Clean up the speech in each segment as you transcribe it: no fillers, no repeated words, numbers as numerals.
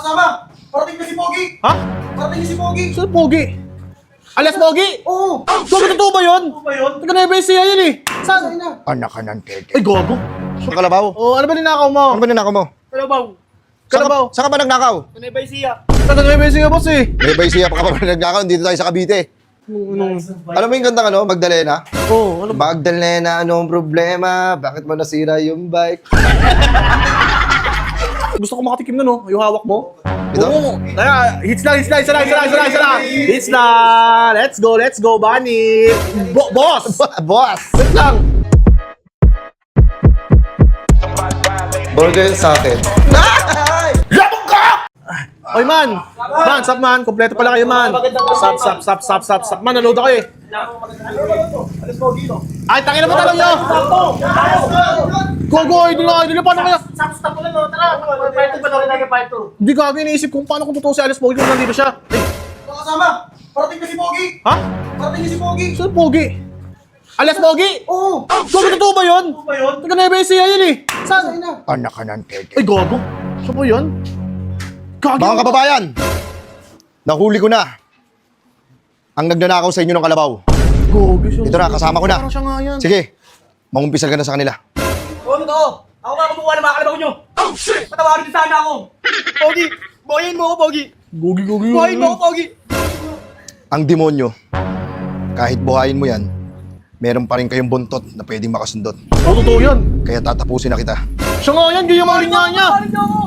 kasama! Parating na si Pogi! Ha? Parating na si Pogi! Saan Pogi? Alias Pogi? Oo! Gago, totoo ba yun? Ano ba yun? Taga Nueva Ecija yan eh. Saan? Anak ka ng tete. Ay, gago. Ang kalabaw? Oh, ano ba ninakaw mo? Ano ba ninakaw mo? Kalabaw. Kalabaw. Saan ka ba nagnakaw? Nueva Ecija. Taga Nueva Ecija, boss eh. May siya pa ka ba nagnakaw? Dito tayo sa Cavite. Alam mo yung gandang ano? Magdalena? Oh, ano ba? Magdalena, anong problema? Bakit mo nasira yung bike? Gusto ko makatikim na no, yung hawak mo. Ito? Oo. Tara, hits na. Hits na. Let's go, Bunny. Boss! Boss! Wait lang. Burger sa akin. Labog ka! Oy, man. Man, sup, man. Kompleto pala kayo, man. Sup. Man, nanood ako eh. Alas Pogi, no? Ay, tangina mo talaga nyo. Gogo, idol na. Paano kaya? Stop ko lang, no? Tara! Part 2 ba na rin part 2? Hindi gago, iniisip kung paano kung totoo si Alice Pogi kung nandito siya. Ay, Ano kasama? Parating na si Pogi! ha? Parating na si Pogi! Saan Pogi? Alias Pogi? Oo! Gogo, totoo ba yun? Ano ba yun? Taga Nueva Ecija yan eh. Saan? Anak ka ng tete. Ay, gago. Saan po yun? Gagi. Mga kababayan, nahuli ko na ang nagnanakaw sa inyo ng kalabaw. Gogo siya. Ito na, kasama ko na. Parang siya nga yan. Sige, mangumpisal ka na sa kanila. Oo, ano to? Ako nga kumukuha ng mga kalabaw nyo! Oh, shit! Patawarin din sana ako! Pogi! Boyin mo ako, Pogi! Gogi. Boyin mo ako, Pogi! Ang demonyo, kahit buhayin mo yan, meron pa rin kayong buntot na pwedeng makasundot. Oh, totoo yan. Kaya tatapusin na kita. Siya nga yan, ganyan mga linya niya. Patawarin niyo ako!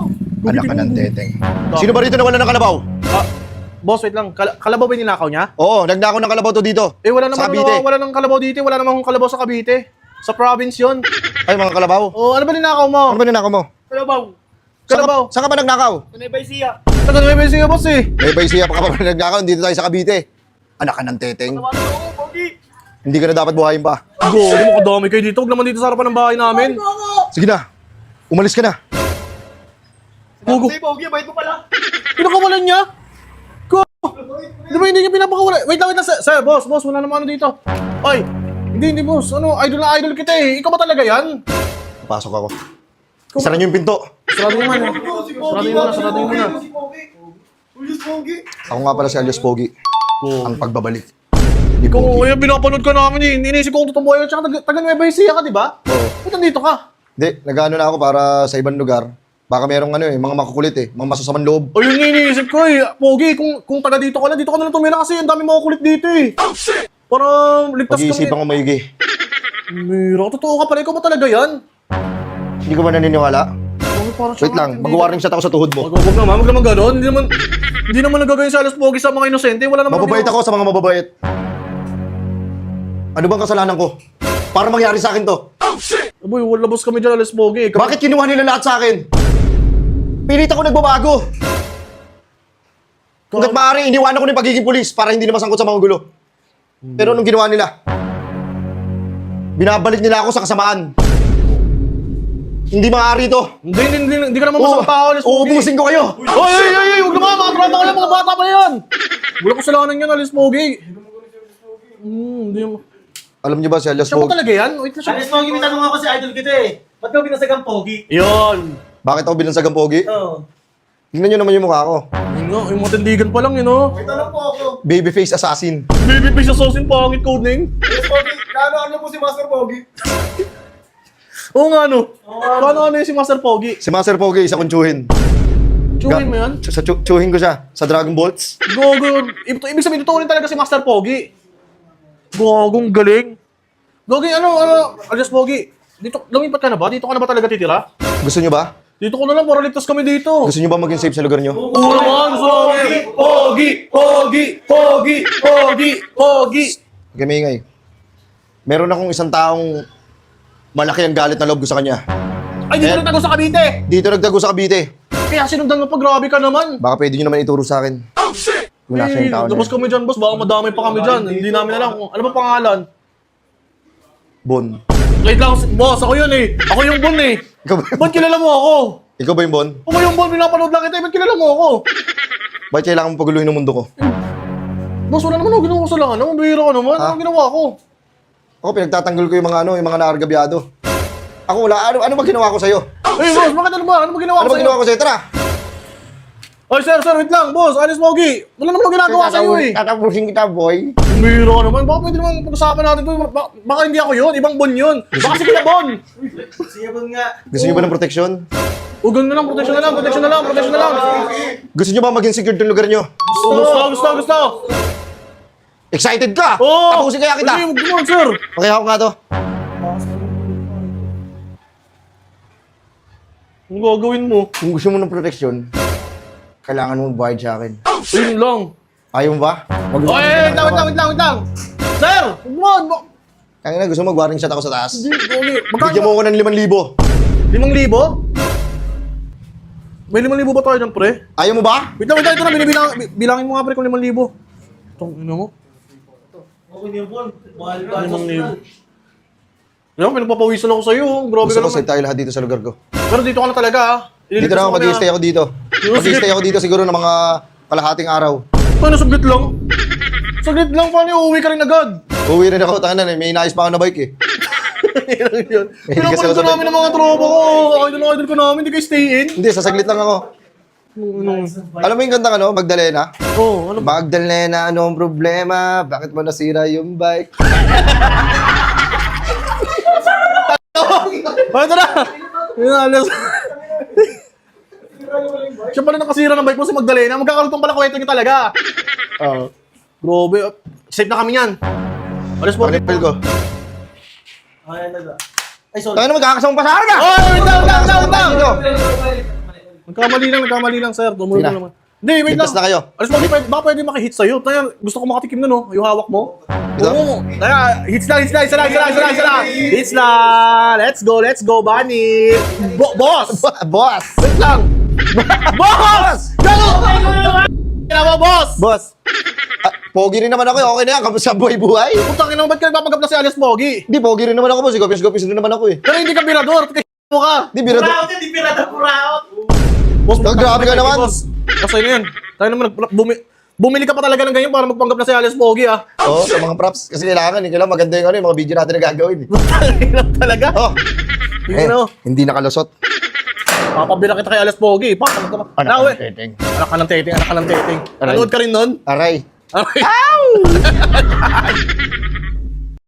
Anak ka ng teteng. Sino ba rito nawala ng kalabaw? Ah, boss, wait lang. Kalabaw ba yung ninakaw niya? Oo, nagnakaw ng kalabaw to dito. Eh, wala Sa naman Cavite. wala nang kalabaw dito. Wala namang kalabaw sa Cavite. Sa province yun. Ay, mga kalabaw. Oh, ano ba ninakaw mo? Ano ba ninakaw mo? Kalabaw! Kalabaw. Saan ka ba nagnakaw? Nueva Ecija! Taga Nueva Ecija, boss eh. May siya pa ka ba nagnakaw? Dito tayo sa Cavite. Anak ka ng teteng. Patawarin niyo ako, Pogi! Hindi ka na dapat buhayin pa. Gogi, makadami kayo dito. Huwag naman dito sa harapan ng bahay namin. Sige na, umalis ka na. Gogo. Hey, Pogi, bait mo pala! Pinakawalan niya? Go! Di ba hindi niya pinapakawalan? Wait lang. Sir, boss, wala naman ano dito. Ay, hindi, boss. Ano, idol na idol kita eh. Ikaw ba talaga yan? Pasok ako. Isara niyo yung pinto. Sarado mo man. Sarado mo muna. Si Pogi! Ulis Pogi! Ako nga pala si Alias Pogi. Ang pagbabalik. Ni Ikaw, Pogi. ay, pinapanood ka namin eh. Iniisip ko kung totoo ba yun. Tsaka taga Nueva Ecija ka, di ba? Oo. Ba't nandito ka? Hindi, nag-ano na ako para sa ibang lugar. Baka merong ano mga makukulit mga masasamang loob. O yun nga iniisip ko eh. Pogi, kung taga dito ka na lang tumira kasi ang dami mga kulit dito eh. Para ligtas kami. Pag-iisipan ko maigi. Mira, totoo ka pala. Ikaw ba talaga yan? Hindi ko ba naniniwala? Pogi, parang siya Wait lang, mag-warning shot ako sa tuhod mo. Wag naman gano'n. Hindi naman nagagawin sa Alias Pogi sa mga inosente. Wala naman. Mababait ako sa mga mababait. Ano bang kasalanan ko? Para mangyari sa akin to. Boy, wala boss kami dyan, Alias Pogi. Bakit kinuha nila lahat sa akin? Pilit ako nagbabago. Hanggat maaari, iniwanan ko na yung pagiging pulis para hindi na masangkot sa mga gulo. Pero anong ginawa nila? Binabalik nila ako sa kasamaan. Hindi maaari to. Hindi ka naman masama tao, Alias Pogi. Uubusin ko kayo. Oy, huwag naman. Mga tropa ko lang, mga bata pa yan. Wala kasalanan yan, Alias Pogi. Hindi mo. Alam niyo ba si Alias Siya ba Pogi? talaga yan? Wait na siya. Alas Pogi, may tanong ako si idol kita eh. Ba't ka binasagang Pogi? Yun. Bakit ako binansagang Pogi? Oo. Tingnan niyo naman yung mukha ko. Yun nga, yung matindigan pa lang yun, oh. May tanong po ako. Babyface assassin. Baby face sa sauce yung pangit code name. Alas Pogi, ano po si Master Pogi? Oo nga, no. Paano ano yung si Master Pogi? Si Master Pogi, isa kong tsuhin. Chewin mo yan? Tsuhin ko siya sa Dragon Balls. Gogo. Ibig sabihin, tutunin talaga si Master Pogi. Gogong galing. Gogi, Alias Pogi. Dito, lumipat ka na ba? Dito ka na ba talaga titira? Gusto niyo ba? Dito ko na lang, para ligtas kami dito. Gusto niyo ba maging safe sa lugar niyo? Oo naman, sorry. Pogi. Okay, maingay. Meron akong isang taong malaki ang galit na loob ko sa kanya. Ay, dito nagtago sa Cavite. Dito nagtago sa Cavite. Kaya sinundan mo pa, grabe ka naman. Baka pwede niyo naman ituro sa akin. Kung nasa yung tao na Labas yun. kami dyan, boss. Baka madamay pa kami dyan. Hindi namin alam kung ano ba pangalan. Bon. Wait lang, boss. Ako yun eh. Ako yung Bon eh. Ikaw ba, Ba't kilala mo ako? ikaw ba yung Bon? Ako yung Bon, pinapanood lang kita. Ba't kilala mo ako? Bakit kailangan mo paguluhin ng mundo ko? Boss, wala naman ako ginawa ko sa langan. Ang bihira ka naman. Ha? Anong ginawa ko? Ako, pinagtatanggol ko yung mga naargabyado. Ako wala, ano ba ginawa ko sa'yo? Eh, boss, bakit ano ba? Ano ba ginawa Ano ko ba sa'yo? ginawa ko sa'yo? Tara! Oy, sir, wait lang, boss. Alice Pogi. Wala naman ako ginagawa sa'yo eh. Tatapusin kita, boy. Biro naman. Baka pwede naman pag-usapan natin to. Baka hindi ako yun. Ibang Bon yun. Baka si Kuya Bon. Siya ba nga? Gusto niyo ba ng proteksyon? O, ganun na lang. Protection na lang. Gusto niyo ba maging secured yung lugar niyo? Gusto. Excited ka? Oo. Tapusin kaya kita. Hindi, huwag naman, sir. Okay, ako nga to. Ang gagawin mo? Kung gusto mo ng proteksyon, kailangan mo magbayad sa akin. Ayun lang. Ayaw mo ba? Oy, wait lang. Sir, huwag mo. Kaya na, gusto mo mag-warning shot ako sa taas. Hindi, Pogi. Bigyan mo ako ng 5,000. 5,000? May 5,000 ba tayo dyan, pre? Ayaw mo ba? Wait lang, ito na, bilangin mo nga, pre, kung 5,000. Itong ino mo. Okay niyo po. Mahal 5,000. Yan, pinagpapawisan ako sa'yo. Grabe Gusto ka ko naman. sa'yo tayo lahat dito sa lugar ko. Pero dito ka na talaga, ah. Dito na ako, mag-i-stay ako dito. Mag-i-stay ako dito siguro ng mga kalahating araw. Paano, saglit lang? Saglit lang, paano uuwi ka rin agad? Uwi rin ako, tangan na, may inayos pa ako na bike eh. Pinapalit namin ng mga tropa ko. Idol ko namin, hindi kayo stay in. Hindi, sasaglit lang ako. Alam mo yung kanta ano, Magdalena? Oo, ano ba? Magdalena, ano ang problema? Bakit mo nasira yung bike? Ito na! Yun na, alas. Siya pala nakasira ng bike mo si Magdalena. Magkakarutong pala kwento niyo talaga. Grabe. Safe na kami yan. Alas po. Pakipil ko. Ay, sorry. Tayo na magkakasama pa sa akin ah! Oy, wait lang. Dito. Nagkamali lang, sir. Tumulo Sige na. naman. Hindi, wait lang. Ligtas na kayo. Alas po, baka pwede makahit sa'yo. Tayo, gusto ko makatikim na, no? Yung hawak mo. Ito? Oo. Tayo, hits lang. Hits lang. Let's go, Bunny. Boss! Boss! Wait lang! Boss! Gano! Kailangan mo, boss! Boss! Pogi rin naman ako eh. Okay na yan. Kamusta buhay-buhay? Putang ina, ba't ka nagpapanggap na si Alias Pogi? Hindi, pogi rin naman ako boss. Gopis rin naman ako eh. Pero hindi ka birador, kasi mo ka. Hindi, biro Puraot yan, di pirata, puraot. Boss, Grabe ka naman. Boss, kasi na yan. Tayo naman, bumili ka pa talaga ng ganyan para magpanggap na si Alias Pogi, ah. Oo, sa mga props. Kasi kailangan eh. Kailangan maganda yung ano, yung mga video natin na gagawin eh. Putang talaga. Oh, Yun, oh. hindi nakalusot. Papabila kita kay Alias Pogi. Pakapag ka pa. Nawe. teteng. Anak ka ng teteng. Aray. Nanood ka rin nun? Aray. Aray.